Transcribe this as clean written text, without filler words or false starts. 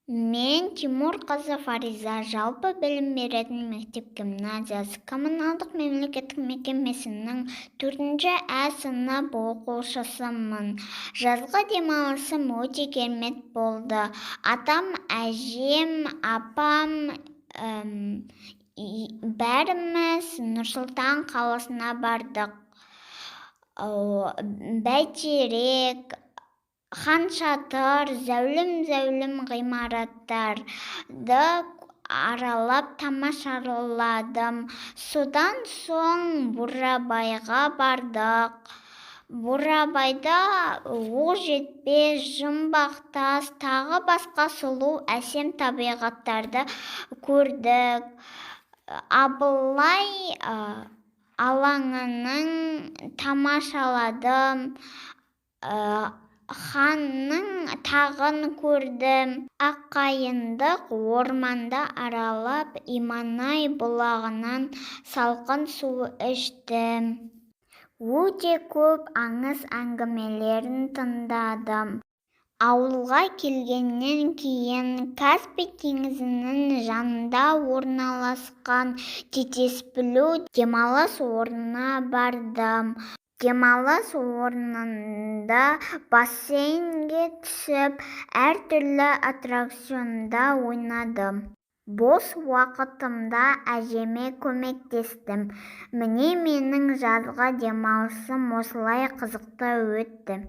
Мен Тимурқызы Фариза, жалпы білім беретін мектеп-гимназиясы коммуналдық мемлекеттік мекемесінің 4-ші А сынып оқушысымын. Жазғы демалысым өте керемет болды. Атам, әжем, апам, бәріміз Нұр-Сұлтан қаласына бардық. Бәйтерек, Хан Шатыр, зәулім ғимараттарды аралап тамашаладым. Содан соң Бурабайға бардық. Бурабайда Оқжетпес, Жұмбақтас, тағы басқа сұлу әсем табиғаттарды көрдік. Абылай алаңының тамашаладым. Ханның тағын көрдім. Аққайыңдық орманда аралап, Иманай бұлағынан салқын су іштім. Өте көп аңыз әңгімелерін тыңдадым. Ауылға келгеннен кейін Каспий теңізінің жанында орналасқан Тетес-Білу демалыс орнына бардым. Демалыс орнында бассейнге түсіп, әртүрлі аттракционда ойнадым. Бос уақытымда әжеме көмектестім. Міне менің жазғы демалысым осылай қызықты өтті.